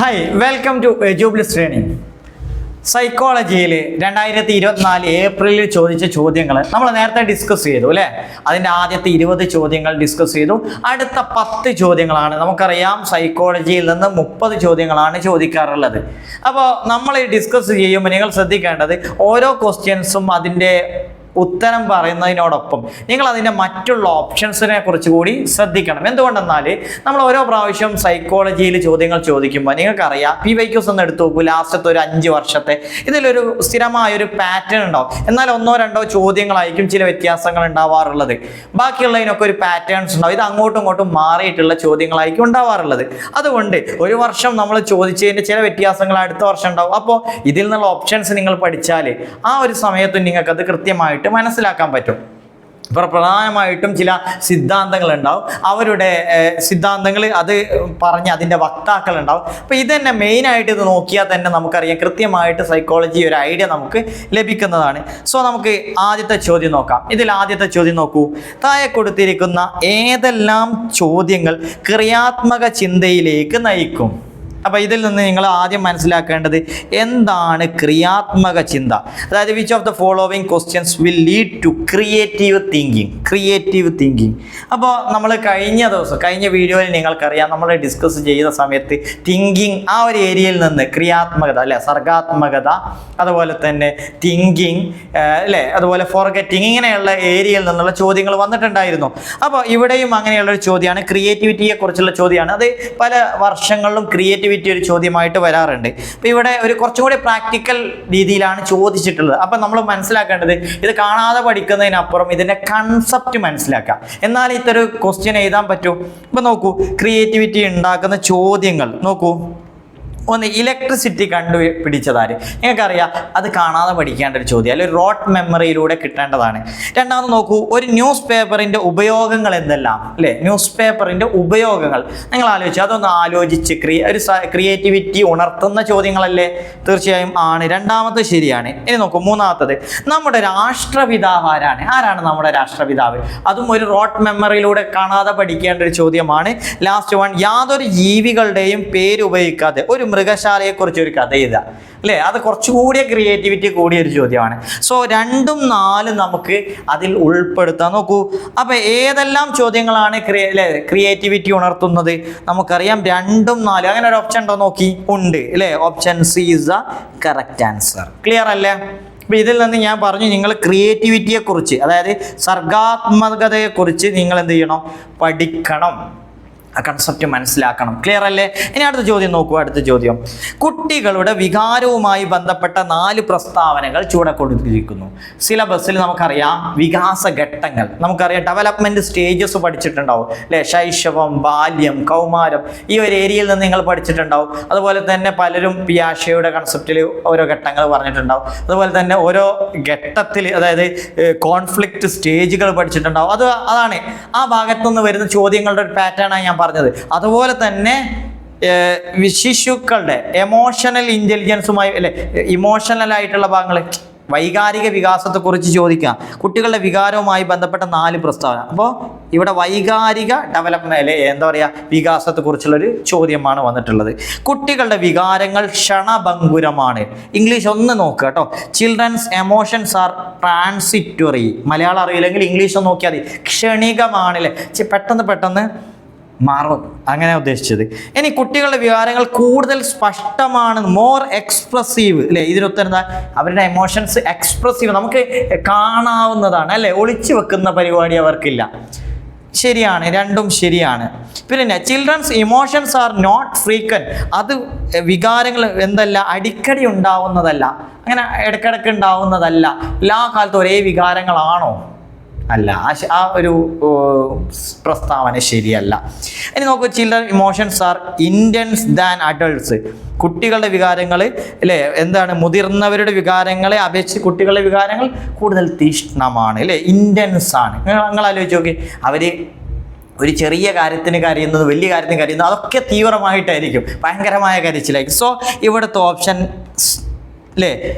Hi welcome to Jubilee's training. സൈക്കോളജിയിൽ 2024 ഏപ്രിലിൽ ചോദിച്ച ചോദ്യങ്ങൾ നമ്മൾ നേരത്തെ ഡിസ്കസ് ചെയ്തു അല്ലേ. അതിൻ്റെ ആദ്യത്തെ 20 ചോദ്യങ്ങൾ ഡിസ്കസ് ചെയ്തു. അടുത്ത 10 ചോദ്യങ്ങളാണ്. നമുക്കറിയാം സൈക്കോളജിയിൽ നിന്ന് 30 ചോദ്യങ്ങളാണ് ചോദിക്കാറുള്ളത്. അപ്പോൾ നമ്മൾ ഡിസ്കസ് ചെയ്യുമ്പോൾ നിങ്ങൾ ശ്രദ്ധിക്കേണ്ടത് ഓരോ ക്വസ്റ്റ്യൻസും അതിൻ്റെ ഉത്തരം പറയുന്നതിനോടൊപ്പം നിങ്ങൾ അതിൻ്റെ മറ്റുള്ള ഓപ്ഷൻസിനെ കുറിച്ച് കൂടി ശ്രദ്ധിക്കണം. എന്തുകൊണ്ടെന്നാൽ നമ്മൾ ഓരോ പ്രാവശ്യം സൈക്കോളജിയിൽ ചോദ്യങ്ങൾ ചോദിക്കുമ്പോൾ നിങ്ങൾക്കറിയാം PYQs ഒന്ന് എടുത്തു നോക്കൂ. ലാസ്റ്റത്തെ ഒരു 5 വർഷത്തെ ഇതിലൊരു സ്ഥിരമായൊരു പാറ്റേൺ ഉണ്ടാവും. എന്നാൽ 1-2 ചോദ്യങ്ങളായിരിക്കും ചില വ്യത്യാസങ്ങൾ ഉണ്ടാവാറുള്ളത്. ബാക്കിയുള്ളതിനൊക്കെ ഒരു പാറ്റേൺസ് ഉണ്ടാവും. ഇത് അങ്ങോട്ടും ഇങ്ങോട്ടും മാറിയിട്ടുള്ള ചോദ്യങ്ങളായിരിക്കും ഉണ്ടാവാറുള്ളത്. അതുകൊണ്ട് ഒരു വർഷം നമ്മൾ ചോദിച്ചതിൻ്റെ ചില വ്യത്യാസങ്ങൾ അടുത്ത വർഷം ഉണ്ടാവും. അപ്പോൾ ഇതിൽ നിന്നുള്ള ഓപ്ഷൻസ് നിങ്ങൾ പഠിച്ചാൽ ആ ഒരു സമയത്ത് നിങ്ങൾക്കത് കൃത്യമായിട്ട് മനസ്സിലാക്കാൻ പറ്റും. ഇപ്പോൾ പ്രധാനമായിട്ടും ചില സിദ്ധാന്തങ്ങൾ ഉണ്ടാവും. അവരുടെ സിദ്ധാന്തങ്ങൾ അത് പറഞ്ഞ് അതിൻ്റെ വക്താക്കൾ ഉണ്ടാവും. അപ്പോൾ ഇത് തന്നെ മെയിനായിട്ട് ഇത് നോക്കിയാൽ തന്നെ നമുക്കറിയാം കൃത്യമായിട്ട് സൈക്കോളജി ഒരു ഐഡിയ നമുക്ക് ലഭിക്കുന്നതാണ്. സോ നമുക്ക് ആദ്യത്തെ ചോദ്യം നോക്കാം. ഇതിൽ ആദ്യത്തെ ചോദ്യം നോക്കൂ. താഴെ കൊടുത്തിരിക്കുന്ന ഏതെല്ലാം ചോദ്യങ്ങൾ ക്രിയാത്മക ചിന്തയിലേക്ക് നയിക്കും? അപ്പോൾ ഇതിൽ നിന്ന് നിങ്ങൾ ആദ്യം മനസ്സിലാക്കേണ്ടത് എന്താണ് ക്രിയാത്മക ചിന്ത. അതായത് which of the following questions will lead to creative thinking. അപ്പോൾ നമ്മൾ കഴിഞ്ഞ വീഡിയോയിൽ നിങ്ങൾക്കറിയാം നമ്മൾ ഡിസ്കസ് ചെയ്യുന്ന സമയത്ത് തിങ്കിങ് ആ ഒരു ഏരിയയിൽ നിന്ന് ക്രിയാത്മകത അല്ലെ, സർഗാത്മകത, അതുപോലെ തന്നെ തിങ്കിങ് അല്ലേ, അതുപോലെ ഫോർഗറ്റിങ്, ഇങ്ങനെയുള്ള ഏരിയയിൽ നിന്നുള്ള ചോദ്യങ്ങൾ വന്നിട്ടുണ്ടായിരുന്നു. അപ്പോൾ ഇവിടെയും അങ്ങനെയുള്ളൊരു ചോദ്യമാണ്, ക്രിയേറ്റിവിറ്റിയെ കുറിച്ചുള്ള ചോദ്യമാണ്. അത് പല വർഷങ്ങളിലും ക്രിയേറ്റിവിറ്റി ഒരു ചോദ്യമായിട്ട് വരാറുണ്ട്. അപ്പോൾ ഇവിടെ ഒരു കുറച്ചും കൂടി പ്രാക്ടിക്കൽ രീതിയിലാണ് ചോദിച്ചിട്ടുള്ളത്. അപ്പം നമ്മൾ മനസ്സിലാക്കേണ്ടത് ഇത് കാണാതെ പഠിക്കുന്നതിനപ്പുറം ഇതിൻ്റെ കൺസെപ്റ്റ് മനസ്സിലാക്കാം. എന്നാൽ ഇത്തരം ക്വസ്റ്റ്യൻ എഴുതാൻ പറ്റും. ഇപ്പം നോക്കൂ, ക്രിയേറ്റിവിറ്റി ഉണ്ടാക്കുന്ന ചോദ്യങ്ങൾ നോക്കൂ. ഒന്ന്, ഇലക്ട്രിസിറ്റി കണ്ടുപിടിച്ചതാര്? നിങ്ങൾക്കറിയാം, അത് കാണാതെ പഠിക്കേണ്ട ഒരു ചോദ്യം, അല്ലെങ്കിൽ റോട്ട് മെമ്മറിയിലൂടെ കിട്ടേണ്ടതാണ്. രണ്ടാമത് നോക്കൂ, ഒരു ന്യൂസ് പേപ്പറിൻ്റെ ഉപയോഗങ്ങൾ എന്തെല്ലാം അല്ലേ? ന്യൂസ് പേപ്പറിൻ്റെ ഉപയോഗങ്ങൾ നിങ്ങൾ ആലോചിച്ചു, അതൊന്ന് ആലോചിച്ച് ഒരു ക്രിയേറ്റിവിറ്റി ഉണർത്തുന്ന ചോദ്യങ്ങളല്ലേ? തീർച്ചയായും ആണ്. രണ്ടാമത്തെ ശരിയാണ്. ഇനി നോക്കൂ, മൂന്നാമത്തത്, നമ്മുടെ രാഷ്ട്രപിതാവ് ആരാണ് നമ്മുടെ രാഷ്ട്രപിതാവ്? അതും ഒരു റോട്ട് മെമ്മറിയിലൂടെ കാണാതെ പഠിക്കേണ്ട ഒരു ചോദ്യമാണ്. ലാസ്റ്റ് വൺ, യാതൊരു ജീവികളുടെയും പേര് ഉപയോഗിക്കാതെ ഒരു മൃഗശാലയെക്കുറിച്ച് ഒരു കഥ എഴുതാം അല്ലേ? അത് കുറച്ചുകൂടിയ ക്രിയേറ്റിവിറ്റി കൂടിയൊരു ചോദ്യമാണ്. സോ 2ഉം 4ഉം നമുക്ക് അതിൽ ഉൾപ്പെടുത്താൻ നോക്കൂ. അപ്പോൾ ഏതെല്ലാം ചോദ്യങ്ങളാണ് ക്രിയേറ്റിവിറ്റി ഉണർത്തുന്നത്? നമുക്കറിയാം 2ഉം 4ഉം. അങ്ങനെ ഒരു ഓപ്ഷൻ ഉണ്ടോ നോക്കി? ഉണ്ട് അല്ലേ? Option C is the correct answer. Clear അല്ലേ? അപ്പോൾ ഇതിൽ നിന്ന് ഞാൻ പറഞ്ഞു, നിങ്ങൾ ക്രിയേറ്റിവിറ്റിയെക്കുറിച്ച്, അതായത് സർഗാത്മകതയെക്കുറിച്ച് നിങ്ങൾ എന്ത് ചെയ്യണം? പഠിക്കണം. ആ കൺസെപ്റ്റ് മനസ്സിലാക്കണം. ക്ലിയർ അല്ലേ? ഇനി അടുത്ത ചോദ്യം നോക്കൂ. അടുത്ത ചോദ്യം, കുട്ടികളുടെ വികാരവുമായി ബന്ധപ്പെട്ട 4 പ്രസ്താവനകൾ ചുവടെ കൊടുത്തിരിക്കുന്നു. സിലബസിൽ നമുക്കറിയാം വികാസ ഘട്ടങ്ങൾ, നമുക്കറിയാം ഡെവലപ്മെൻറ്റ് സ്റ്റേജസ് പഠിച്ചിട്ടുണ്ടാവും അല്ലേ? ശൈശവം, ബാല്യം, കൗമാരം, ഈ ഒരു ഏരിയയിൽ നിന്ന് നിങ്ങൾ പഠിച്ചിട്ടുണ്ടാവും. അതുപോലെ തന്നെ പലരും പിയാഷയുടെ കൺസെപ്റ്റിൽ ഓരോ ഘട്ടങ്ങൾ പറഞ്ഞിട്ടുണ്ടാവും. അതുപോലെ തന്നെ ഓരോ ഘട്ടത്തിൽ, അതായത് കോൺഫ്ലിക്റ്റ് സ്റ്റേജുകൾ പഠിച്ചിട്ടുണ്ടാവും. അതാണ് ആ ഭാഗത്തുനിന്ന് വരുന്ന ചോദ്യങ്ങളുടെ ഒരു പാറ്റേണാണ് ഞാൻ പറഞ്ഞത്. അതുപോലെ തന്നെ ശിശുക്കളുടെ എമോഷണൽ ഇൻ്റലിജൻസുമായി അല്ലെ, ഇമോഷണൽ ആയിട്ടുള്ള ഭാഗങ്ങൾ, വൈകാരിക വികാസത്തെക്കുറിച്ച് ചോദിക്കാം. കുട്ടികളുടെ വികാരവുമായി ബന്ധപ്പെട്ട 4 പ്രസ്താവന. അപ്പോൾ ഇവിടെ വൈകാരിക ഡെവലപ്മെന്റ് അല്ലെ, എന്താ പറയുക, വികാസത്തെക്കുറിച്ചുള്ളൊരു ചോദ്യമാണ് വന്നിട്ടുള്ളത്. കുട്ടികളുടെ വികാരങ്ങൾ ക്ഷണഭങ്കുരമാണ്. ഇംഗ്ലീഷ് ഒന്ന് നോക്കുക കേട്ടോ. Children's emotions are transitory. Malayalam അറിയില്ലെങ്കിൽ ഇംഗ്ലീഷ് ഒന്ന് നോക്കിയാൽ മതി. ക്ഷണികമാണ് അല്ലേ, പെട്ടെന്ന് മാറും, അങ്ങനെ ഉദ്ദേശിച്ചത്. ഇനി കുട്ടികളുടെ വികാരങ്ങൾ കൂടുതൽ സ്പഷ്ടമാണ്, മോർ എക്സ്പ്രസീവ് അല്ലേ? ഇതിനുത്തരം എന്താ? അവരുടെ എമോഷൻസ് എക്സ്പ്രസീവ്, നമുക്ക് കാണാവുന്നതാണ് അല്ലേ? ഒളിച്ചു വെക്കുന്ന പരിപാടി അവർക്കില്ല. ശരിയാണ്, 2ഉം ശരിയാണ്. പിന്നെ children's emotions are not frequent. അത് വികാരങ്ങൾ എന്തല്ല, അടിക്കടി ഉണ്ടാവുന്നതല്ല, അങ്ങനെ ഇടയ്ക്കിടയ്ക്ക് ഉണ്ടാവുന്നതല്ല. എല്ലാ കാലത്തും ഒരേ വികാരങ്ങളാണോ? അല്ല. ആ ഒരു പ്രസ്താവന ശരിയല്ല. ഇനി നോക്കൂ, children emotions are intense than adults. കുട്ടികളുടെ വികാരങ്ങൾ അല്ലേ, എന്താണ്, മുതിർന്നവരുടെ വികാരങ്ങളെ അപേക്ഷിച്ച് കുട്ടികളുടെ വികാരങ്ങൾ കൂടുതൽ തീക്ഷ്ണമാണ് അല്ലേ, ഇൻറ്റൻസ് ആണ്. നിങ്ങൾ ആലോചിച്ച് നോക്കി, അവർ ഒരു ചെറിയ കാര്യത്തിന് കരയുന്നത്, വലിയ കാര്യത്തിന് കരയുന്നത്, അതൊക്കെ തീവ്രമായിട്ടായിരിക്കും, ഭയങ്കരമായ കരച്ചിലായിരിക്കും. സോ ഇവിടുത്തെ ഓപ്ഷൻ അല്ലേ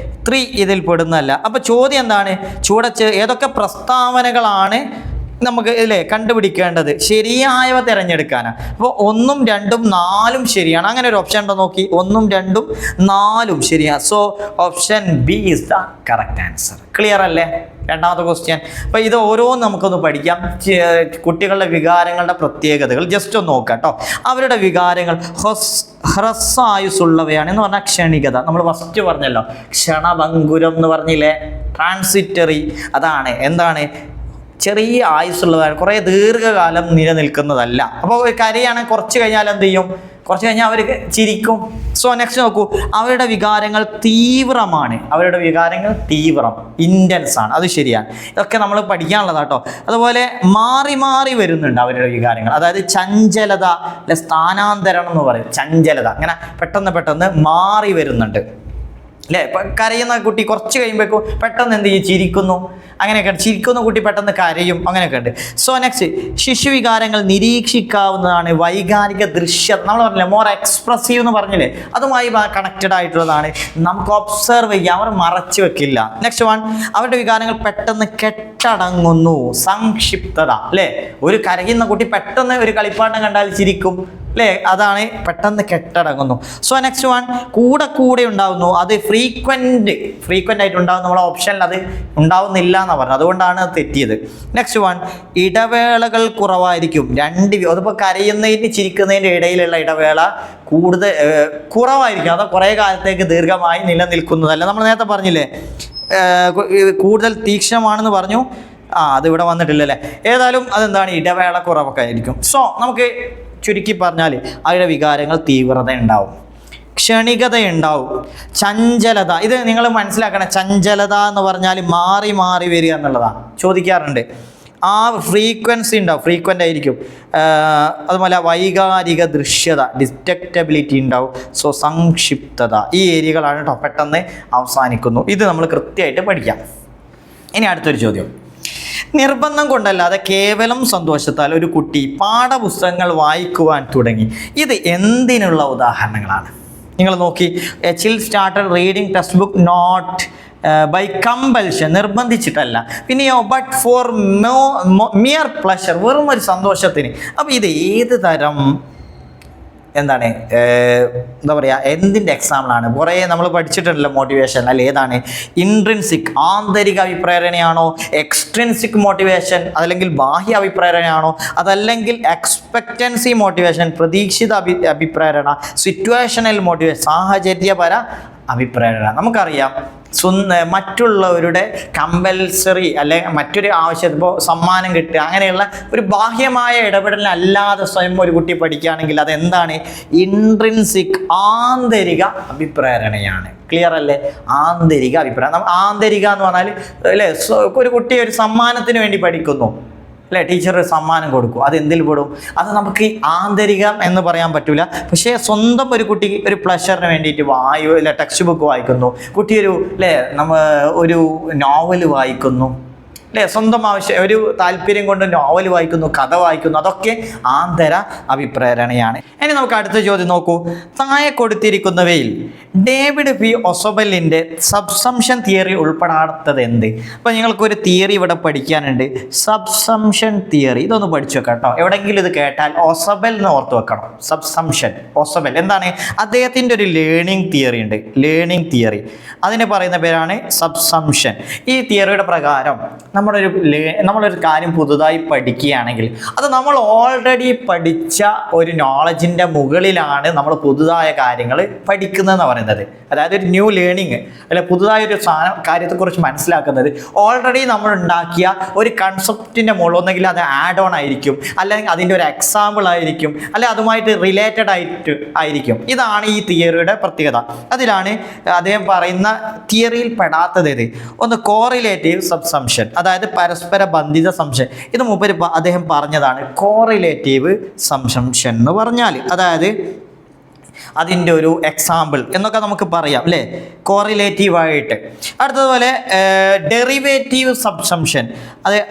3 ഇതിൽ പെടുന്നതല്ല. അപ്പോൾ ചോദ്യം എന്താണ്? ഏതൊക്കെ പ്രസ്താവനകളാണ് നമുക്ക് അല്ലേ കണ്ടുപിടിക്കേണ്ടത്? ശരിയായവ തിരഞ്ഞെടുക്കാനാണ്. അപ്പോൾ 1, 2, 4 ശരിയാണ്. അങ്ങനെ ഒരു ഓപ്ഷൻ ഉണ്ടോ നോക്കി. 1, 2, 4 ശരിയാണ്. So option B is the correct answer. Clear അല്ലേ? രണ്ടാമത്തെ ക്വസ്റ്റ്യൻ. അപ്പോൾ ഇത് ഓരോന്നും നമുക്കൊന്ന് പഠിക്കാം. കുട്ടികളുടെ വികാരങ്ങളുടെ പ്രത്യേകതകൾ ജസ്റ്റ് ഒന്ന് നോക്കാം കേട്ടോ. അവരുടെ വികാരങ്ങൾ ഹ്രസ്വായുസുള്ളവയാണ് എന്ന് പറഞ്ഞാൽ ക്ഷണികത. നമ്മൾ ഫസ്റ്റ് പറഞ്ഞല്ലോ, ക്ഷണഭങ്കുരം എന്ന് പറഞ്ഞില്ലേ, ട്രാൻസിറ്ററി. അതാണ് എന്താണ്, ചെറിയ ആയുസ്സുള്ളതാണ്, കുറേ ദീർഘകാലം നിലനിൽക്കുന്നതല്ല. അപ്പോൾ കരയാണെങ്കിൽ കുറച്ച് കഴിഞ്ഞാൽ എന്ത് ചെയ്യും? കുറച്ച് കഴിഞ്ഞാൽ അവർ ചിരിക്കും. സോ നെക്സ്റ്റ് നോക്കൂ, അവരുടെ വികാരങ്ങൾ തീവ്രമാണ്. അവരുടെ വികാരങ്ങൾ തീവ്രം, ഇൻറ്റൻസ് ആണ്. അത് ശരിയാണ്. ഇതൊക്കെ നമ്മൾ പഠിക്കാനുള്ളതാട്ടോ. അതുപോലെ മാറി മാറി വരുന്നുണ്ട് അവരുടെ വികാരങ്ങൾ. അതായത് ചഞ്ചലത, അല്ലെ സ്ഥാനാന്തരണം എന്ന് പറയും. ചഞ്ചലത അങ്ങനെ പെട്ടെന്ന് മാറി വരുന്നുണ്ട് അല്ലേ. ഇപ്പം കരയുന്ന കുട്ടി കുറച്ച് കഴിയുമ്പോഴേക്കും പെട്ടെന്ന് എന്ത് ചെയ്യും? ചിരിക്കുന്നു. അങ്ങനെയൊക്കെ ചിരിക്കുന്ന കുട്ടി പെട്ടെന്ന് കരയും. അങ്ങനെയൊക്കെ ഉണ്ട്. സോ നെക്സ്റ്റ്, ശിശുവികാരങ്ങൾ നിരീക്ഷിക്കാവുന്നതാണ്. വൈകാരിക ദൃശ്യം നമ്മൾ പറഞ്ഞില്ലേ, മോർ എക്സ്പ്രസീവ് എന്ന് പറഞ്ഞില്ലേ, അതുമായി കണക്റ്റഡ് ആയിട്ടുള്ളതാണ്. നമുക്ക് ഒബ്സർവ് ചെയ്യാം, അവർ മറച്ചു വെക്കില്ല. നെക്സ്റ്റ് വൺ, അവരുടെ വികാരങ്ങൾ പെട്ടെന്ന് കെട്ടടങ്ങുന്നു. സംക്ഷിപ്തത അല്ലേ. ഒരു കരയുന്ന കുട്ടി പെട്ടെന്ന് ഒരു കളിപ്പാട്ടം കണ്ടാൽ ചിരിക്കും അല്ലേ, അതാണ് പെട്ടെന്ന് കെട്ടടങ്ങുന്നു. സോ നെക്സ്റ്റ് വൺ, കൂടെ ഉണ്ടാവുന്നു. അത് ഫ്രീക്വൻ്റ് ആയിട്ട് ഉണ്ടാകും. നമ്മളെ ഓപ്ഷനിൽ അത് ഉണ്ടാവുന്നില്ല എന്നാണ് പറഞ്ഞത്, അതുകൊണ്ടാണ് തെറ്റിയത്. നെക്സ്റ്റ് വൺ, ഇടവേളകൾ കുറവായിരിക്കും. അതിപ്പോൾ കരയുന്നതിന് ചിരിക്കുന്നതിൻ്റെ ഇടയിലുള്ള ഇടവേള കുറവായിരിക്കും. അത് കുറേ കാലത്തേക്ക് ദീർഘമായി നിലനിൽക്കുന്നതല്ല. നമ്മൾ നേരത്തെ പറഞ്ഞില്ലേ, കൂടുതൽ തീക്ഷ്ണമാണെന്ന് പറഞ്ഞു. അതിവിടെ വന്നിട്ടില്ലല്ലേ. ഏതായാലും അതെന്താണ്, ഇടവേള കുറവൊക്കെ ആയിരിക്കും. സോ നമുക്ക് ചുരുക്കി പറഞ്ഞാൽ അവരുടെ വികാരങ്ങൾ തീവ്രത ഉണ്ടാവും, ക്ഷണികത ഉണ്ടാവും, ചഞ്ചലത. ഇത് നിങ്ങൾ മനസ്സിലാക്കണം. ചഞ്ചലത എന്ന് പറഞ്ഞാൽ മാറി മാറി വരിക എന്നുള്ളതാണ്. ചോദിക്കാറുണ്ട്. ആ ഫ്രീക്വൻസി ഉണ്ടാവും, ഫ്രീക്വൻ്റ് ആയിരിക്കും. അതുപോലെ വൈകാരിക ദൃശ്യത, ഡിറ്റക്റ്റബിലിറ്റി ഉണ്ടാവും. സോ സംക്ഷിപ്തത, ഈ ഏരിയകളാണ് കേട്ടോ പെട്ടെന്ന് അവസാനിക്കുന്നു. ഇത് നമ്മൾ കൃത്യമായിട്ട് പഠിക്കാം. ഇനി അടുത്തൊരു ചോദ്യം. നിർബന്ധം കൊണ്ടല്ലാതെ കേവലം സന്തോഷത്താൽ ഒരു കുട്ടി പാഠപുസ്തകങ്ങൾ വായിക്കുവാൻ തുടങ്ങി. ഇത് എന്തിനുള്ള ഉദാഹരണങ്ങളാണ്? നിങ്ങൾ നോക്കി, a child started reading textbook not by compulsion, നിർബന്ധിച്ചിട്ടല്ല. പിന്നെയോ ബട്ട് ഫോർ മിയർ പ്ലഷർ, വെറും ഒരു സന്തോഷത്തിന്. അപ്പോൾ ഇത് ഏത് തരം എന്താണ്, എന്താ പറയുക, എന്തിൻ്റെ എക്സാമ്പിളാണ്? കുറേ നമ്മൾ പഠിച്ചിട്ടുണ്ടല്ലോ മോട്ടിവേഷൻ. അല്ല, ഏതാണ്? ഇൻട്രിൻസിക് ആന്തരിക അഭിപ്രേരണയാണോ, എക്സ്ട്രിൻസിക് മോട്ടിവേഷൻ, അതല്ലെങ്കിൽ ബാഹ്യ അഭിപ്രേരണയാണോ, അതല്ലെങ്കിൽ എക്സ്പെക്റ്റൻസി മോട്ടിവേഷൻ, പ്രതീക്ഷിത അഭിപ്രേരണ, സിറ്റുവേഷണൽ മോട്ടിവേഷൻ, സാഹചര്യപര അഭിപ്രേരണ. നമുക്കറിയാം, മറ്റുള്ളവരുടെ കമ്പൽസറി അല്ലെങ്കിൽ മറ്റൊരു ആവശ്യം, ഇപ്പോൾ സമ്മാനം കിട്ടുക, അങ്ങനെയുള്ള ഒരു ബാഹ്യമായ ഇടപെടലല്ലാതെ സ്വയം ഒരു കുട്ടി പഠിക്കുകയാണെങ്കിൽ അതെന്താണ്? ഇൻട്രിൻസിക് ആന്തരിക അഭിപ്രേരണയാണ്. ക്ലിയർ അല്ലേ? ആന്തരിക അഭിപ്രായം. ആന്തരിക എന്ന് പറഞ്ഞാൽ അല്ലേ, ഒരു കുട്ടി ഒരു സമ്മാനത്തിന് വേണ്ടി പഠിക്കുന്നു അല്ലേ, ടീച്ചർ സമ്മാനം കൊടുക്കും. അത് എന്തിൽ പെടും? അത് നമുക്ക് ആന്തരികം എന്ന് പറയാൻ പറ്റില്ല. പക്ഷേ സ്വന്തം ഒരു കുട്ടി ഒരു പ്ലഷറിന് വേണ്ടിയിട്ട് ടെക്സ്റ്റ് ബുക്ക് വായിക്കുന്നു, കുട്ടി ഒരു നോവൽ വായിക്കുന്നു അല്ലേ, സ്വന്തം ആവശ്യം ഒരു താല്പര്യം കൊണ്ട് നോവൽ വായിക്കുന്നു, കഥ വായിക്കുന്നു, അതൊക്കെ ആന്തര അഭിപ്രേരണയാണ്. ഇനി നമുക്ക് അടുത്ത ചോദ്യം നോക്കൂ. താഴെ കൊടുത്തിരിക്കുന്നവയിൽ ഡേവിഡ് പി ഒസബലിൻ്റെ സബ്സംഷൻ തിയറി ഉൾപ്പെടാത്തത് എന്ത്? അപ്പോൾ നിങ്ങൾക്കൊരു തിയറി ഇവിടെ പഠിക്കാനുണ്ട്, സബ്സംഷൻ തിയറി. ഇതൊന്ന് പഠിച്ചു വെക്കാം കേട്ടോ. എവിടെയെങ്കിലും ഇത് കേട്ടാൽ ഒസബൽ എന്ന് ഓർത്ത് വെക്കണം. സബ്സംഷൻ, ഒസബൽ എന്താണ്? അദ്ദേഹത്തിൻ്റെ ഒരു ലേണിംഗ് തിയറി ഉണ്ട്, ലേണിംഗ് തിയറി. അതിന് പറയുന്ന പേരാണ് സബ്സംഷൻ. ഈ തിയറിയുടെ പ്രകാരം നമ്മളൊരു കാര്യം പുതുതായി പഠിക്കുകയാണെങ്കിൽ അത് നമ്മൾ ഓൾറെഡി പഠിച്ച ഒരു നോളജിൻ്റെ മുകളിലാണ് നമ്മൾ പുതുതായ കാര്യങ്ങൾ പഠിക്കുന്നതെന്ന് പറയുന്നത്. അതായത് ഒരു ന്യൂ ലേണിങ് അല്ലെ, പുതുതായൊരു കാര്യത്തെക്കുറിച്ച് മനസ്സിലാക്കുന്നത് ഓൾറെഡി നമ്മൾ ഉണ്ടാക്കിയ ഒരു കൺസെപ്റ്റിൻ്റെ മുകളിൽ ഒന്നെങ്കിൽ അത് ആഡ് ഓൺ ആയിരിക്കും, അല്ലെങ്കിൽ അതിൻ്റെ ഒരു എക്സാമ്പിൾ ആയിരിക്കും, അല്ലെങ്കിൽ അതുമായിട്ട് റിലേറ്റഡ് ആയിരിക്കും. ഇതാണ് ഈ തിയറിയുടെ പ്രത്യേകത. അതിലാണ് അദ്ദേഹം പറയുന്ന തിയറിയിൽ പെടാത്തത് ഇത്. ഒന്ന് കോറിലേറ്റീവ് സബ്സംഷൻ, അതായത് പരസ്പര ബന്ധിത സംശയം. ഇത് അദ്ദേഹം പറഞ്ഞതാണ് കോറിലേറ്റീവ് സംശയം എന്ന് പറഞ്ഞാൽ. അതായത് അതിൻ്റെ ഒരു എക്സാമ്പിൾ എന്നൊക്കെ നമുക്ക് പറയാം അല്ലേ, കോറിലേറ്റീവായിട്ട്. അടുത്തതുപോലെ ഡെറിവേറ്റീവ് സബ്സംഷൻ,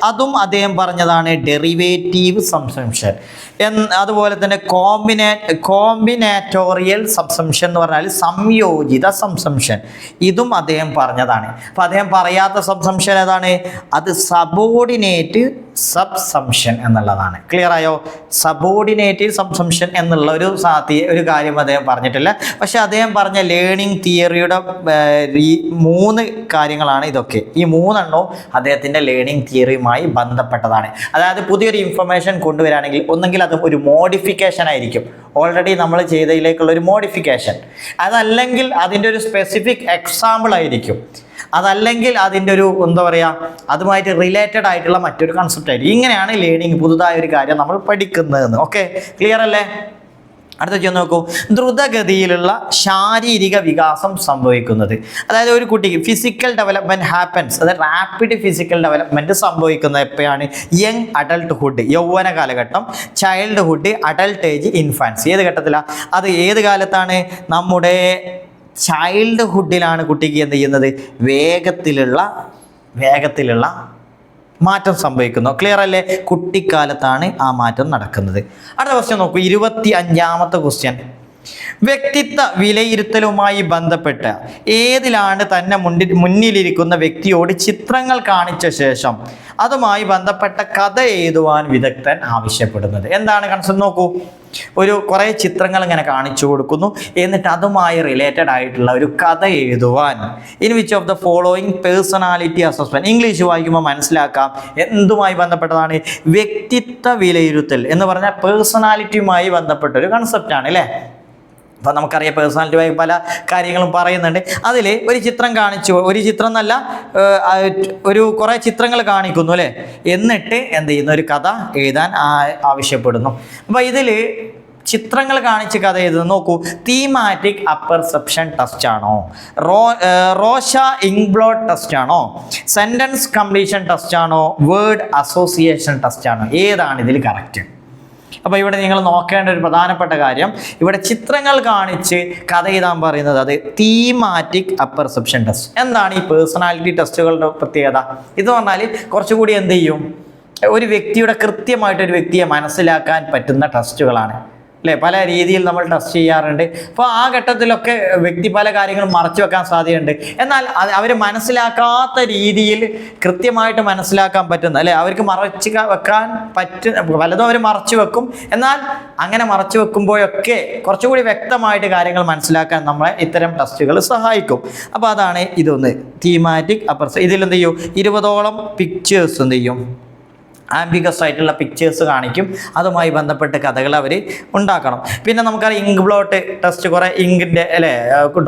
അതും അദ്ദേഹം പറഞ്ഞതാണ് ഡെറിവേറ്റീവ് സബ്സംഷൻ. അതുപോലെ തന്നെ കോമ്പിനേറ്റോറിയൽ സബ്സംഷൻ എന്ന് പറഞ്ഞാൽ സംയോജിത സബ്സംഷൻ, ഇതും അദ്ദേഹം പറഞ്ഞതാണ്. അപ്പം അദ്ദേഹം പറയാത്ത സബ്സംഷൻ ഏതാണ്? അത് സബോർഡിനേറ്റ് സബ്സംഷൻ എന്നുള്ളതാണ്. ക്ലിയർ ആയോ? സബോർഡിനേറ്റീവ് സബ്സംഷൻ എന്നുള്ള ഒരു കാര്യം അദ്ദേഹം പറഞ്ഞിട്ടില്ല. പക്ഷെ അദ്ദേഹം പറഞ്ഞ ലേണിംഗ് തിയറിയുടെ 3 കാര്യങ്ങളാണ് ഇതൊക്കെ. ഈ 3 അദ്ദേഹത്തിൻ്റെ ലേണിംഗ് തിയറിയുമായി ബന്ധപ്പെട്ടതാണ്. അതായത് പുതിയൊരു ഇൻഫർമേഷൻ കൊണ്ടുവരാണെങ്കിൽ ഒന്നെങ്കിൽ അത് ഒരു മോഡിഫിക്കേഷൻ ആയിരിക്കും, ഓൾറെഡി നമ്മൾ ചെയ്തതിലേക്കുള്ള ഒരു മോഡിഫിക്കേഷൻ. അതല്ലെങ്കിൽ അതിൻ്റെ ഒരു സ്പെസിഫിക് എക്സാമ്പിൾ ആയിരിക്കും. അതല്ലെങ്കിൽ അതിൻ്റെ ഒരു എന്താ പറയുക, അതുമായിട്ട് റിലേറ്റഡ് ആയിട്ടുള്ള മറ്റൊരു കൺസെപ്റ്റ് ആയിരിക്കും. ഇങ്ങനെയാണ് ലേണിംഗ്, പുതുതായ ഒരു കാര്യം നമ്മൾ പഠിക്കുന്നതെന്ന്. ഓക്കെ, ക്ലിയർ അല്ലേ? അടുത്ത നോക്കൂ. ദ്രുതഗതിയിലുള്ള ശാരീരിക വികാസം സംഭവിക്കുന്നത്, അതായത് ഒരു കുട്ടിക്ക് ഫിസിക്കൽ ഡെവലപ്മെൻറ്റ് ഹാപ്പൻസ്, അതായത് റാപ്പിഡ് ഫിസിക്കൽ ഡെവലപ്മെൻറ്റ് സംഭവിക്കുന്നത് എപ്പോഴാണ്? യങ് അഡൾട്ട്ഹുഡ്, യൗവന കാലഘട്ടം, ചൈൽഡ്ഹുഡ്, അഡൾട്ട് ഏജ്, ഇൻഫാൻസി. ഏത് ഘട്ടത്തിലാണ്? അത് ഏത് കാലത്താണ്? നമ്മുടെ ചൈൽഡ്ഹുഡിലാണ് കുട്ടിക്ക് എന്ത് ചെയ്യുന്നത്? വേഗത്തിലുള്ള മാറ്റം സംഭവിക്കുന്നു. ക്ലിയർ അല്ലേ? കുട്ടിക്കാലത്താണ് ആ മാറ്റം നടക്കുന്നത്. അടുത്ത ക്വസ്റ്റ്യൻ നോക്കൂ, 25ാമത്തെ ക്വസ്റ്റ്യൻ. വ്യക്തിത്വ വിലയിരുത്തലുമായി ബന്ധപ്പെട്ട് ഏതിലാണ് തന്നെ മുന്നിലിരിക്കുന്ന വ്യക്തിയോട് ചിത്രങ്ങൾ കാണിച്ച ശേഷം അതുമായി ബന്ധപ്പെട്ട കഥ എഴുതുവാൻ വിദഗ്ധൻ ആവശ്യപ്പെടുന്നത്? എന്താണ് കൺസെപ്റ്റ് നോക്കൂ. കുറേ ചിത്രങ്ങൾ ഇങ്ങനെ കാണിച്ചു കൊടുക്കുന്നു, എന്നിട്ട് അതുമായി റിലേറ്റഡ് ആയിട്ടുള്ള ഒരു കഥ എഴുതുവാൻ. In which of the following personality assessment, English വായിക്കുമ്പോൾ മനസ്സിലാക്കാം എന്തുമായി ബന്ധപ്പെട്ടതാണ്? വ്യക്തിത്വ വിലയിരുത്തൽ എന്ന് പറഞ്ഞാൽ പേഴ്സണാലിറ്റിയുമായി ബന്ധപ്പെട്ട ഒരു കൺസെപ്റ്റാണ് അല്ലേ? അപ്പോൾ നമുക്കറിയാം പേഴ്സണാലിറ്റിയുമായി പല കാര്യങ്ങളും പറയുന്നുണ്ട്. അതിൽ ഒരു ചിത്രം കാണിച്ചു, ഒരു ചിത്രം എന്നല്ല കുറേ ചിത്രങ്ങൾ കാണിക്കുന്നു അല്ലേ? എന്നിട്ട് എന്ത് ചെയ്യുന്നു? ഒരു കഥ എഴുതാൻ ആവശ്യപ്പെടുന്നു. അപ്പോൾ ഇതിൽ ചിത്രങ്ങൾ കാണിച്ച് കഥ എഴുതുന്നത് നോക്കൂ. തീമാറ്റിക് അപ്പർസെപ്ഷൻ ടെസ്റ്റ് ആണോ? റോഷ ഇങ്ക്ബ്ലോട്ട് ടെസ്റ്റ് ആണോ? സെൻറ്റൻസ് കംപ്ലീഷൻ ടെസ്റ്റ് ആണോ? വേർഡ് അസോസിയേഷൻ ടെസ്റ്റ് ആണോ? ഏതാണ് ഇതിൽ കറക്റ്റ്? അപ്പോൾ ഇവിടെ നിങ്ങൾ നോക്കേണ്ട ഒരു പ്രധാനപ്പെട്ട കാര്യം, ഇവിടെ ചിത്രങ്ങൾ കാണിച്ച് കഥ എഴുതാൻ പറയുന്നത് അത് തീമാറ്റിക് അപ്പർസെപ്ഷൻ ടെസ്റ്റ്. എന്താണ് ഈ പേഴ്സണാലിറ്റി ടെസ്റ്റുകളുടെ പ്രത്യേകത? ഇത് പറഞ്ഞാൽ കുറച്ചുകൂടി എന്ത് ചെയ്യും, ഒരു വ്യക്തിയുടെ കൃത്യമായിട്ടൊരു വ്യക്തിയെ മനസ്സിലാക്കാൻ പറ്റുന്ന ടെസ്റ്റുകളാണ് അല്ലേ? പല രീതിയിൽ നമ്മൾ ടെസ്റ്റ് ചെയ്യാറുണ്ട്. അപ്പോൾ ആ ഘട്ടത്തിലൊക്കെ വ്യക്തി പല കാര്യങ്ങളും മറച്ചു വെക്കാൻ സാധ്യതയുണ്ട്. എന്നാൽ അവർ മനസ്സിലാക്കാത്ത രീതിയിൽ കൃത്യമായിട്ട് മനസ്സിലാക്കാൻ പറ്റുന്ന അല്ലേ, അവർക്ക് മറച്ചു വെക്കാൻ പലതും അവർ മറച്ചു വെക്കും. എന്നാൽ അങ്ങനെ മറച്ചു വെക്കുമ്പോഴൊക്കെ കുറച്ചുകൂടി വ്യക്തമായിട്ട് കാര്യങ്ങൾ മനസ്സിലാക്കാൻ നമ്മളെ ഇത്തരം ടെസ്റ്റുകൾ സഹായിക്കും. അപ്പോൾ അതാണ് ഇതൊന്ന് തീമാറ്റിക് അപ്പർസെപ്ഷൻ. ഇതിലെന്ത് ചെയ്യും? 20ഓളം പിക്ചേഴ്സ് എന്ത് ചെയ്യും? ആംബിഗസ് ആയിട്ടുള്ള പിക്ചേഴ്സ് കാണിക്കും, അതുമായി ബന്ധപ്പെട്ട് കഥകൾ അവർ ഉണ്ടാക്കണം. പിന്നെ നമുക്കറിയാം ഇങ്ക്ബ്ലോട്ട് ടെസ്റ്റ്, കുറേ ഇങ്കിൻ്റെ അല്ലേ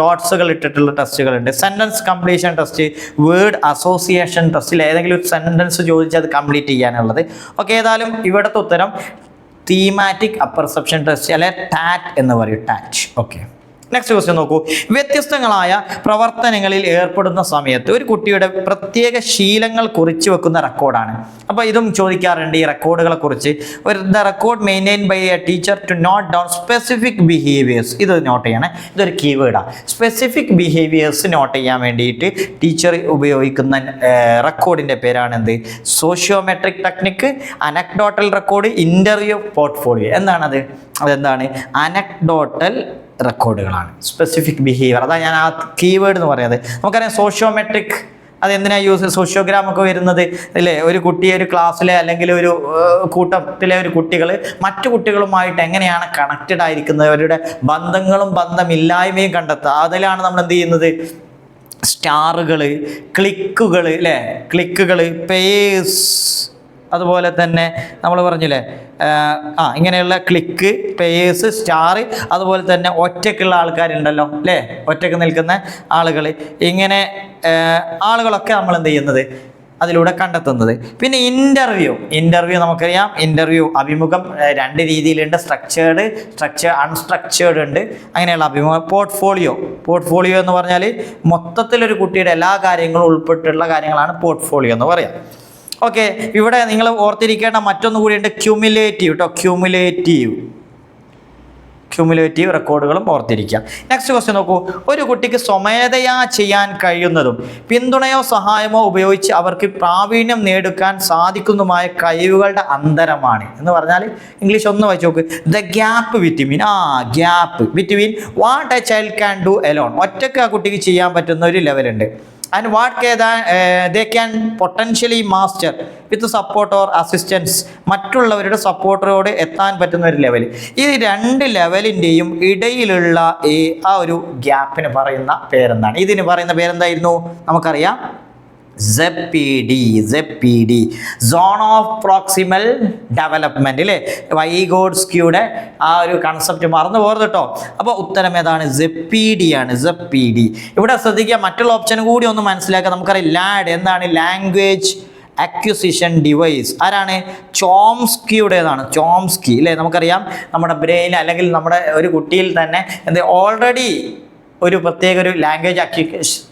ഡോട്ട്സുകൾ ഇട്ടിട്ടുള്ള ടെസ്റ്റുകളുണ്ട്. Sentence completion test, word association ടെസ്റ്റിൽ ഏതെങ്കിലും ഒരു സെൻറ്റൻസ് ചോദിച്ച് അത് കംപ്ലീറ്റ് ചെയ്യാനുള്ളത്. ഓക്കെ, ഏതായാലും ഇവിടുത്തെ ഉത്തരം തീമാറ്റിക് അപ്പർസെപ്ഷൻ ടെസ്റ്റ് അല്ലെ ടാറ്റ് എന്ന് പറയും, ടാറ്റ്. ഓക്കെ, നെക്സ്റ്റ് ക്വസ്റ്റ്യൻ നോക്കൂ. വ്യത്യസ്തങ്ങളായ പ്രവർത്തനങ്ങളിൽ ഏർപ്പെടുന്ന സമയത്ത് ഒരു കുട്ടിയുടെ പ്രത്യേക ശീലങ്ങൾ കുറിച്ച് വെക്കുന്ന റെക്കോർഡാണ്. അപ്പോൾ ഇതും ചോദിക്കാറുണ്ട് ഈ റെക്കോർഡുകളെ കുറിച്ച്. The record maintain by a teacher to note down specific behaviours. ഇത് നോട്ട് ചെയ്യണേ, ഇതൊരു കീവേഡാണ്. സ്പെസിഫിക് ബിഹേവിയേഴ്സ് നോട്ട് ചെയ്യാൻ വേണ്ടിയിട്ട് ടീച്ചർ ഉപയോഗിക്കുന്ന റെക്കോർഡിൻ്റെ പേരാണ് എന്ത്? Sociometric technique, anecdotal record, interview, portfolio. എന്താണത്? അതെന്താണ്? അനക്ഡോട്ടൽ റെക്കോർഡുകളാണ്. സ്പെസിഫിക് ബിഹേവിയർ, അതാണ് ഞാൻ ആ കീവേഡ് എന്ന് പറയുന്നത്. നമുക്കറിയാം സോഷ്യോമെട്രിക്, അതെന്തിനാണ് യൂസ്? സോഷ്യോഗ്രാം ഒക്കെ വരുന്നത് അല്ലേ? ഒരു കുട്ടിയെ ഒരു ക്ലാസ്സിലെ അല്ലെങ്കിൽ ഒരു കൂട്ടത്തിലെ ഒരു കുട്ടികൾ മറ്റു കുട്ടികളുമായിട്ട് എങ്ങനെയാണ് കണക്റ്റഡ് ആയിരിക്കുന്നത്, അവരുടെ ബന്ധങ്ങളും ബന്ധമില്ലായ്മയും കണ്ടെത്തുക. അതിലാണ് നമ്മൾ എന്ത് ചെയ്യുന്നത്? സ്റ്റാറുകൾ, ക്ലിക്കുകൾ അല്ലേ? ക്ലിക്കുകൾ, പേഴ്സ്, അതുപോലെ തന്നെ നമ്മൾ പറഞ്ഞില്ലേ ഇങ്ങനെയുള്ള ക്ലിക്ക്, പേഴ്സ്, സ്റ്റാർ, അതുപോലെ തന്നെ ഒറ്റയ്ക്കുള്ള ആൾക്കാരുണ്ടല്ലോ അല്ലേ? ഒറ്റയ്ക്ക് നിൽക്കുന്ന ആളുകൾ, ഇങ്ങനെ ആളുകളൊക്കെ നമ്മൾ എന്ത് ചെയ്യുന്നത്? അതിലൂടെ കണ്ടെത്തുന്നത്. പിന്നെ ഇൻ്റർവ്യൂ നമുക്കറിയാം. അഭിമുഖം 2 രീതിയിലുണ്ട്, അൺസ്ട്രക്ചേർഡ് ഉണ്ട്. അങ്ങനെയുള്ള അഭിമുഖം. പോർട്ട്ഫോളിയോ എന്ന് പറഞ്ഞാൽ മൊത്തത്തിലൊരു കുട്ടിയുടെ എല്ലാ കാര്യങ്ങളും ഉൾപ്പെട്ടുള്ള കാര്യങ്ങളാണ് പോർട്ട്ഫോളിയോ എന്ന് പറയാം. ഓക്കെ, ഇവിടെ നിങ്ങൾ ഓർത്തിരിക്കേണ്ട മറ്റൊന്നു കൂടിയുണ്ട്, ക്യുമുലേറ്റീവ് കേട്ടോ. ക്യുമുലേറ്റീവ് റെക്കോർഡുകളും ഓർത്തിരിക്കുക. നെക്സ്റ്റ് ക്വസ്റ്റ്യൻ നോക്കൂ. ഒരു കുട്ടിക്ക് സ്വമേധയാ ചെയ്യാൻ കഴിയുന്നതും പിന്തുണയോ സഹായമോ ഉപയോഗിച്ച് അവർക്ക് പ്രാവീണ്യം നേടുവാൻ സാധിക്കുന്നതുമായ കഴിവുകളുടെ അന്തരമാണ് എന്ന് പറഞ്ഞാൽ ഇംഗ്ലീഷ് ഒന്ന് വായിച്ച് നോക്ക്. The gap between what a child can do alone. ഒറ്റയ്ക്ക് ആ കുട്ടിക്ക് ചെയ്യാൻ പറ്റുന്ന ഒരു ലെവലുണ്ട്. and what they can potentially master with support or assistance. മറ്റുള്ളവരുടെ സപ്പോർട്ടറോട് എത്താൻ പറ്റുന്ന ഒരു ലെവൽ. ഈ രണ്ട് ലെവലിൻ്റെയും ഇടയിലുള്ള ആ ഒരു ഗ്യാപ്പിന് പറയുന്ന പേരെന്താണ്? ഇതിന് പറയുന്ന പേരെന്തായിരുന്നു? നമുക്കറിയാം, ZPD. Zone of proximal development അല്ലേ? വൈഗോഡ്സ്കിയുടെ ആ ഒരു കൺസെപ്റ്റ് മറന്നു പോകരുത് കേട്ടോ. അപ്പോൾ ഉത്തരം ഏതാണ്? ZPD ആണ്. ZPD. ഇവിടെ ശ്രദ്ധിക്കുക, മറ്റുള്ള ഓപ്ഷൻ കൂടി ഒന്ന് മനസ്സിലാക്കുക. നമുക്കറിയാം ലാഡ് എന്താണ്? Language acquisition device. ആരാണ്? ചോംസ്കിയുടേതാണ്. ചോംസ്കി അല്ലേ? നമുക്കറിയാം നമ്മുടെ ബ്രെയിൻ അല്ലെങ്കിൽ നമ്മുടെ ഒരു കുട്ടിയിൽ തന്നെ ഓൾറെഡി ഒരു പ്രത്യേക ഒരു ലാംഗ്വേജ്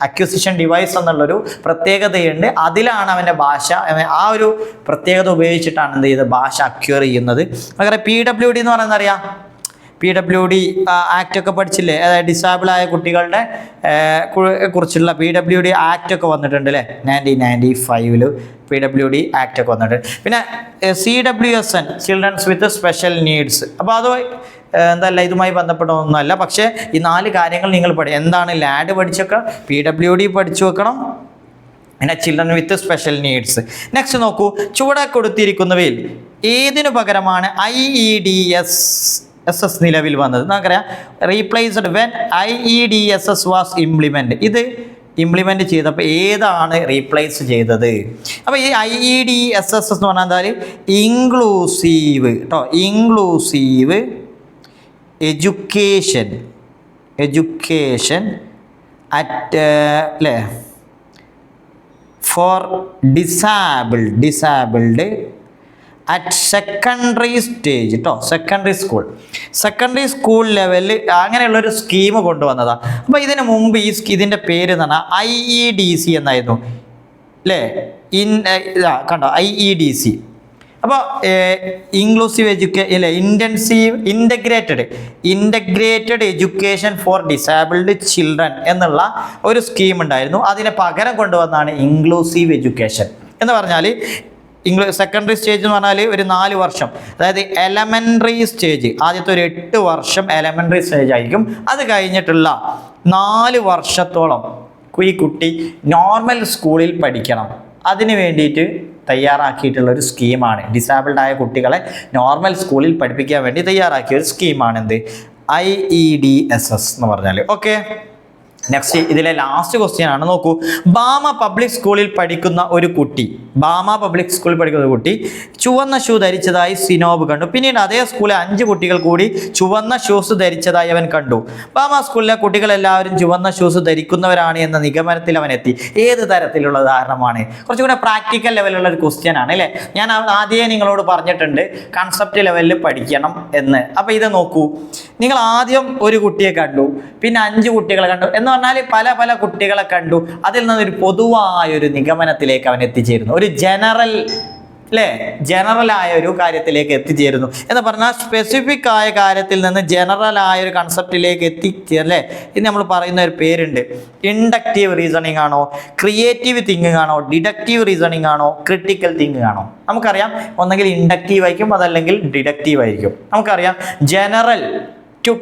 അക്വിസിഷൻ ഡിവൈസ് എന്നുള്ളൊരു പ്രത്യേകതയുണ്ട്. അതിലാണ് അവൻ്റെ ഭാഷ, ആ ഒരു പ്രത്യേകത ഉപയോഗിച്ചിട്ടാണ് എന്ത് ചെയ്ത് ഭാഷ അക്വയർ ചെയ്യുന്നത്. നമുക്കറിയാം PWD എന്ന് പറയുന്നത് അറിയാം. PWD ആക്ട് ഒക്കെ പഠിച്ചില്ലേ? അതായത് ഡിസേബിൾ ആയ കുട്ടികളുടെ കുറിച്ചുള്ള PWD ആക്ട് ഒക്കെ വന്നിട്ടുണ്ട് അല്ലേ? 1995 PWD ആക്ട് ഒക്കെ വന്നിട്ടുണ്ട്. പിന്നെ CWSN children's with special needs. അപ്പോൾ അത് എന്തല്ല ഇതുമായി ബന്ധപ്പെട്ട ഒന്നുമല്ല. പക്ഷേ ഈ 4 കാര്യങ്ങൾ നിങ്ങൾ എന്താണ്? ലാഡ് പഠിച്ചൊക്കെ, PWD പഠിച്ചു വെക്കണം, പിന്നെ children with special needs. Next നോക്കൂ, ചുവടെ കൊടുത്തിരിക്കുന്നവയിൽ ഏതിനു പകരമാണ് IEDSS നിലവിൽ വന്നത്? നമുക്കറിയാം replaced when IEDSS was implement. ഇത് ഇംപ്ലിമെൻറ്റ് ചെയ്തപ്പോൾ ഏതാണ് റീപ്ലേസ് ചെയ്തത്? അപ്പോൾ ഈ IEDSS എന്ന് പറഞ്ഞാൽ ഇൻക്ലൂസീവ് കേട്ടോ, ഇൻക്ലൂസീവ് എഡ്യൂക്കേഷൻ അറ്റ് അല്ലേ ഫോർ ഡിസാബിൾഡ് അറ്റ് സെക്കൻഡറി സ്റ്റേജ് കേട്ടോ. സെക്കൻഡറി സ്കൂൾ ലെവലിൽ അങ്ങനെയുള്ളൊരു സ്കീം കൊണ്ടുവന്നതാണ്. അപ്പോൾ ഇതിന് മുമ്പ് ഇതിൻ്റെ പേര് എന്ന് പറഞ്ഞാൽ IEDC എന്നായിരുന്നു അല്ലേ? കണ്ടോ IEDC. അപ്പോൾ ഇൻക്ലൂസീവ് അല്ലേ, integrated education for disabled children എന്നുള്ള ഒരു സ്കീം ഉണ്ടായിരുന്നു. അതിനെ പകരം കൊണ്ടുവന്നാണ് ഇൻക്ലൂസീവ് എഡ്യൂക്കേഷൻ എന്ന് പറഞ്ഞാൽ. സെക്കൻഡറി സ്റ്റേജ് എന്ന് പറഞ്ഞാൽ ഒരു 4 വർഷം, അതായത് എലമെൻ്ററി സ്റ്റേജ് ആദ്യത്തെ ഒരു 8 വർഷം എലമെൻ്ററി സ്റ്റേജ് ആയിരിക്കും. അത് കഴിഞ്ഞിട്ടുള്ള 4 വർഷത്തോളം ഈ കുട്ടി നോർമൽ സ്കൂളിൽ പഠിക്കണം. അതിന് വേണ്ടിയിട്ട് തയ്യാറാക്കിയിട്ടുള്ള ഒരു സ്കീമാണ്. ഡിസേബിൾഡ് ആയ കുട്ടികളെ നോർമൽ സ്കൂളിൽ പഠിപ്പിക്കാൻ വേണ്ടി തയ്യാറാക്കിയ ഒരു സ്കീമാണ് എന്ത്? IEDSS എന്ന് പറഞ്ഞാൽ. ഓക്കെ, നെക്സ്റ്റ് ഇതിലെ ലാസ്റ്റ് ക്വസ്റ്റ്യൻ ആണ്. നോക്കൂ, ബാമ പബ്ലിക് സ്കൂളിൽ പഠിക്കുന്ന ഒരു കുട്ടി ചുവന്ന ഷൂ ധരിച്ചതായി സിനോബ് കണ്ടു. പിന്നീട് അതേ സ്കൂളിലെ 5 കുട്ടികൾ കൂടി ചുവന്ന ഷൂസ് ധരിച്ചതായി അവൻ കണ്ടു. ബാമ സ്കൂളിലെ കുട്ടികളെല്ലാവരും ചുവന്ന ഷൂസ് ധരിക്കുന്നവരാണ് എന്ന നിഗമനത്തിൽ അവൻ എത്തി. ഏത് തരത്തിലുള്ള ഉദാഹരണമാണ്? കുറച്ചുകൂടെ പ്രാക്ടിക്കൽ ലെവലുള്ള ഒരു ക്വസ്റ്റ്യൻ ആണ് അല്ലേ? ഞാൻ ആദ്യമേ നിങ്ങളോട് പറഞ്ഞിട്ടുണ്ട് കൺസെപ്റ്റ് ലെവലിൽ പഠിക്കണം എന്ന്. അപ്പോൾ ഇത് നോക്കൂ, നിങ്ങൾ ആദ്യം ഒരു കുട്ടിയെ കണ്ടു, പിന്നെ 5 കുട്ടികളെ കണ്ടു എന്ന് പറഞ്ഞാൽ പല കുട്ടികളെ കണ്ടു. അതിൽ നിന്നൊരു പൊതുവായൊരു നിഗമനത്തിലേക്ക് അവൻ എത്തിച്ചേരുന്നു. ഒരു ജനറലായ ഒരു കാര്യത്തിലേക്ക് എത്തിച്ചേരുന്നു എന്ന് പറഞ്ഞാൽ സ്പെസിഫിക് ആയ കാര്യത്തിൽ നിന്ന് ജനറൽ ആയ ഒരു കൺസെപ്റ്റിലേക്ക് എത്തിച്ചല്ലേ. ഇത് നമ്മൾ പറയുന്ന ഒരു പേരുണ്ട്. ഇൻഡക്റ്റീവ് റീസണിങ് ആണോ, ക്രിയേറ്റീവ് തിങ്കിങ് ആണോ, ഡിഡക്റ്റീവ് റീസണിങ് ആണോ, ക്രിട്ടിക്കൽ തിങ്കിങ് ആണോ? നമുക്കറിയാം ഒന്നെങ്കിൽ ഇൻഡക്റ്റീവ് ആയിരിക്കും, അതല്ലെങ്കിൽ ഡിഡക്റ്റീവ് ആയിരിക്കും. നമുക്കറിയാം ജനറൽ ടു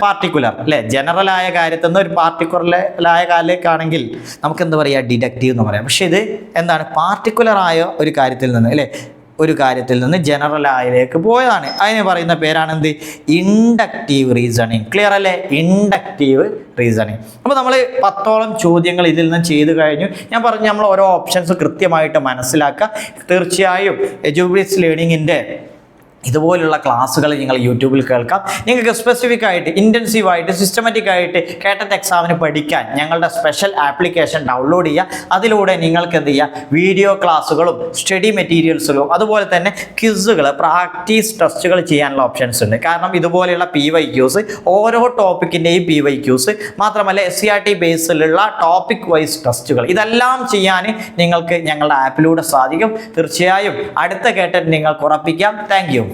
പാർട്ടിക്കുലർ അല്ലേ? ജനറലായ കാര്യത്തിൽ നിന്ന് ഒരു പാർട്ടിക്കുലറായ കാര്യത്തിലേക്കാണെങ്കിൽ നമുക്ക് എന്താ പറയുക? ഡിഡക്റ്റീവ് എന്ന് പറയാം. പക്ഷെ ഇത് എന്താണ്? പാർട്ടിക്കുലറായ ഒരു കാര്യത്തിൽ നിന്ന് അല്ലേ, ഒരു കാര്യത്തിൽ നിന്ന് ജനറലായിലേക്ക് പോയതാണ്. അതിന് പറയുന്ന പേരാണ് എന്ത്? Inductive reasoning. ക്ലിയർ അല്ലേ? Inductive reasoning. അപ്പോൾ നമ്മൾ 10ഓളം ചോദ്യങ്ങൾ ഇതിൽ നിന്ന് ചെയ്തു കഴിഞ്ഞു. ഞാൻ പറഞ്ഞു നമ്മൾ ഓരോ ഓപ്ഷൻസ് കൃത്യമായിട്ട് മനസ്സിലാക്കുക. തീർച്ചയായും എഡ്യൂബിലിറ്റി ലേണിങ്ങിൻ്റെ ഇതുപോലുള്ള ക്ലാസ്സുകൾ നിങ്ങൾ യൂട്യൂബിൽ കേൾക്കാം. നിങ്ങൾക്ക് സ്പെസിഫിക് ആയിട്ട് ഇൻറ്റൻസീവായിട്ട് സിസ്റ്റമാറ്റിക് ആയിട്ട് കേട്ടറ്റ് എക്സാമിന് പഠിക്കാൻ ഞങ്ങളുടെ സ്പെഷ്യൽ ആപ്ലിക്കേഷൻ ഡൗൺലോഡ് ചെയ്യുക. അതിലൂടെ നിങ്ങൾക്ക് എന്ത് ചെയ്യുക? വീഡിയോ ക്ലാസ്സുകളും സ്റ്റഡി മെറ്റീരിയൽസുകളും അതുപോലെ തന്നെ ക്വിസുകൾ, പ്രാക്ടീസ് ടെസ്റ്റുകൾ ചെയ്യാനുള്ള ഓപ്ഷൻസ് ഉണ്ട്. കാരണം ഇതുപോലെയുള്ള PYQs, ഓരോ ടോപ്പിക്കിൻ്റെയും PYQs മാത്രമല്ല SCRT ബേസിലുള്ള ടോപ്പിക് വൈസ് ടെസ്റ്റുകൾ, ഇതെല്ലാം ചെയ്യാൻ നിങ്ങൾക്ക് ഞങ്ങളുടെ ആപ്പിലൂടെ സാധിക്കും. തീർച്ചയായും അടുത്ത കേട്ടറ്റ് നിങ്ങൾക്ക് ഉറപ്പിക്കാം. Thank you.